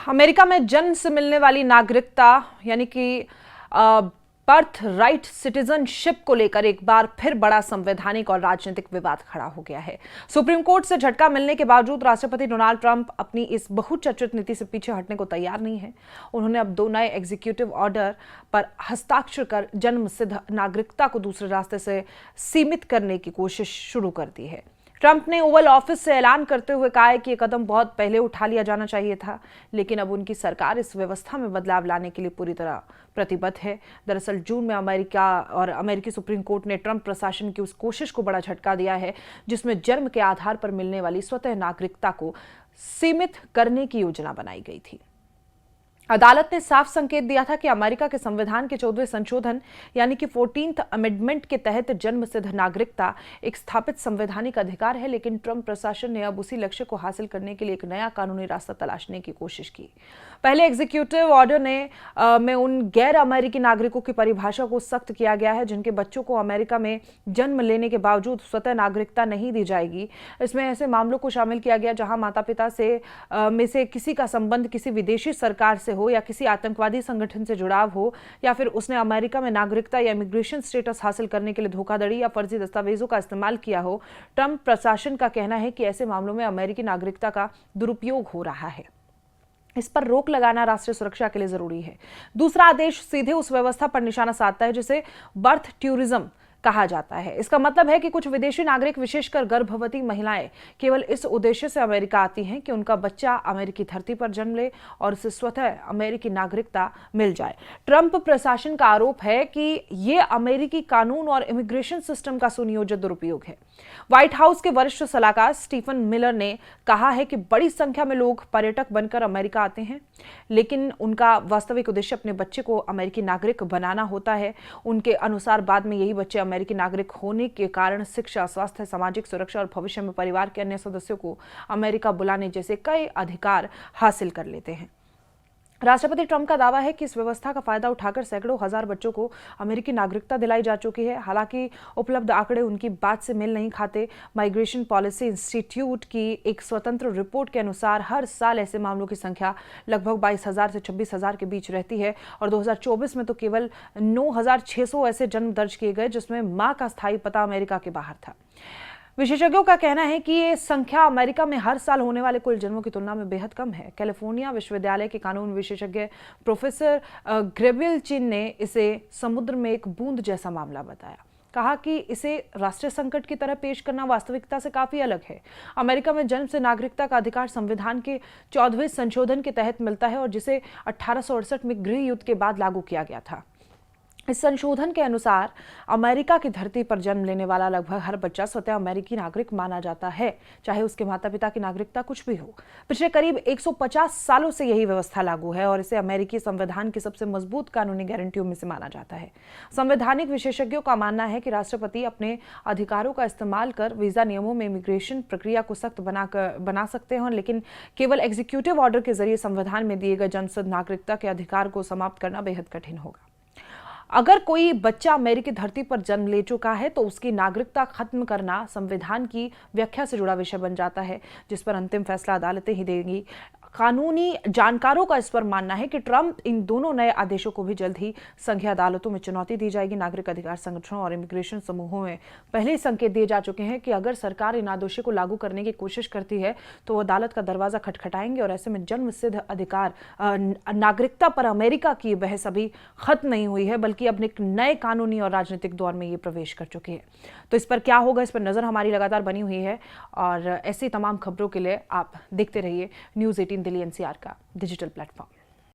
America में जन्म से मिलने वाली नागरिकता यानी कि बर्थ राइट सिटीजनशिप को लेकर एक बार फिर बड़ा संवैधानिक और राजनीतिक विवाद खड़ा हो गया है। सुप्रीम कोर्ट से झटका मिलने के बावजूद राष्ट्रपति डोनाल्ड ट्रंप अपनी इस बहुचर्चित नीति से पीछे हटने को तैयार नहीं है। उन्होंने अब 2 नए एग्जीक्यूटिव ऑर्डर पर हस्ताक्षर कर जन्म सिद्ध नागरिकता को दूसरे रास्ते से सीमित करने की कोशिश शुरू कर दी है। ट्रंप ने ओवल ऑफिस से ऐलान करते हुए कहा है कि यह कदम बहुत पहले उठा लिया जाना चाहिए था, लेकिन अब उनकी सरकार इस व्यवस्था में बदलाव लाने के लिए पूरी तरह प्रतिबद्ध है। दरअसल जून में अमेरिकी सुप्रीम कोर्ट ने ट्रंप प्रशासन की उस कोशिश को बड़ा झटका दिया है जिसमें जन्म के आधार पर मिलने वाली स्वतः नागरिकता को सीमित करने की योजना बनाई गई थी। अदालत ने साफ संकेत दिया था कि अमेरिका के संविधान के 14वें संशोधन यानी कि 14th अमेंडमेंट के तहत जन्म सिद्ध नागरिकता एक स्थापित संवैधानिक अधिकार है, लेकिन ट्रंप प्रशासन ने अब उसी लक्ष्य को हासिल करने के लिए एक नया कानूनी रास्ता तलाशने की कोशिश की। पहले एग्जीक्यूटिव ऑर्डर में उन गैर अमेरिकी नागरिकों की परिभाषा को सख्त किया गया है जिनके बच्चों को अमेरिका में जन्म लेने के बावजूद स्वतः नागरिकता नहीं दी जाएगी। इसमें ऐसे मामलों को शामिल किया गया जहां माता पिता में से किसी का संबंध किसी विदेशी सरकार से हो या किसी आतंकवादी संगठन से जुड़ाव हो, या फिर उसने अमेरिका में नागरिकता या इमिग्रेशन स्टेटस हासिल करने के लिए धोखाधड़ी या फर्जी दस्तावेजों का इस्तेमाल किया हो। ट्रंप प्रशासन का कहना है कि ऐसे मामलों में अमेरिकी नागरिकता का दुरुपयोग हो रहा है। इस पर रोक लगाना राष्ट्रीय सुरक्षा के लिए जरूरी है। दूसरा आदेश सीधे उस व्यवस्था पर निशाना साधता है जिसे बर्थ टूरिज्म कहा जाता है। इसका मतलब है कि कुछ विदेशी नागरिक, विशेषकर गर्भवती महिलाएं, केवल इस उद्देश्य से अमेरिका आती हैं कि उनका बच्चा अमेरिकी धरती पर जन्म ले और उसे स्वतः अमेरिकी नागरिकता मिल जाए। ट्रंप प्रशासन का आरोप है कि ये अमेरिकी कानून और इमिग्रेशन सिस्टम का सुनियोजित दुरुपयोग है। व्हाइट हाउस के वरिष्ठ सलाहकार स्टीफन मिलर ने कहा है कि बड़ी संख्या में लोग पर्यटक बनकर अमेरिका आते हैं, लेकिन उनका वास्तविक उद्देश्य अपने बच्चे को अमेरिकी नागरिक बनाना होता है। उनके अनुसार बाद में यही बच्चे अमेरिकी नागरिक होने के कारण शिक्षा, स्वास्थ्य, सामाजिक सुरक्षा और भविष्य में परिवार के अन्य सदस्यों को अमेरिका बुलाने जैसे कई अधिकार हासिल कर लेते हैं। राष्ट्रपति ट्रंप का दावा है कि इस व्यवस्था का फायदा उठाकर सैकड़ों हजार बच्चों को अमेरिकी नागरिकता दिलाई जा चुकी है। हालांकि उपलब्ध आंकड़े उनकी बात से मेल नहीं खाते। माइग्रेशन पॉलिसी इंस्टीट्यूट की एक स्वतंत्र रिपोर्ट के अनुसार हर साल ऐसे मामलों की संख्या लगभग 22,000 से 26,000 के बीच रहती है और 2024 में तो केवल 9,600 ऐसे जन्म दर्ज किए गए जिसमें मां का स्थायी पता अमेरिका के बाहर था। विशेषज्ञों का कहना है कि ये संख्या अमेरिका में हर साल होने वाले कुल जन्मों की तुलना में बेहद कम है। कैलिफोर्निया विश्वविद्यालय के कानून विशेषज्ञ प्रोफेसर ग्रेबियल चिन ने इसे समुद्र में एक बूंद जैसा मामला बताया। कहा कि इसे राष्ट्रीय संकट की तरह पेश करना वास्तविकता से काफी अलग है। अमेरिका में जन्म से नागरिकता का अधिकार संविधान के 14वें संशोधन के तहत मिलता है और जिसे 1868 में गृह युद्ध के बाद लागू किया गया था। इस संशोधन के अनुसार अमेरिका की धरती पर जन्म लेने वाला लगभग हर बच्चा स्वतः अमेरिकी नागरिक माना जाता है, चाहे उसके माता पिता की नागरिकता कुछ भी हो। पिछले करीब 150 सालों से यही व्यवस्था लागू है और इसे अमेरिकी संविधान की सबसे मजबूत कानूनी गारंटियों में से माना जाता है। संवैधानिक विशेषज्ञों का मानना है कि राष्ट्रपति अपने अधिकारों का इस्तेमाल कर वीजा नियमों में इमिग्रेशन प्रक्रिया को सख्त बना सकते हैं, लेकिन केवल एग्जीक्यूटिव ऑर्डर के जरिए संविधान में दिए गए जन्मसिद्ध नागरिकता के अधिकार को समाप्त करना बेहद कठिन होगा। अगर कोई बच्चा अमेरिकी धरती पर जन्म ले चुका है तो उसकी नागरिकता खत्म करना संविधान की व्याख्या से जुड़ा विषय बन जाता है, जिस पर अंतिम फैसला अदालतें ही देंगी। कानूनी जानकारों का इस पर मानना है कि ट्रंप इन दोनों नए आदेशों को भी जल्द ही संघीय अदालतों में चुनौती दी जाएगी। नागरिक अधिकार संगठनों और इमिग्रेशन समूहों में पहले ही संकेत दिए जा चुके हैं कि अगर सरकार इन आदेशों को लागू करने की कोशिश करती है तो वो अदालत का दरवाजा खटखटाएंगे और ऐसे में जन्म सिद्ध अधिकार नागरिकता पर अमेरिका की बहस अभी खत्म नहीं हुई है, बल्कि अब एक नए कानूनी और राजनीतिक दौर में ये प्रवेश कर चुकी है। तो इस पर क्या होगा, इस पर नजर हमारी लगातार बनी हुई है और ऐसी तमाम खबरों के लिए आप देखते रहिए न्यूज़ 18 दिल्ली NCR का डिजिटल प्लेटफॉर्म।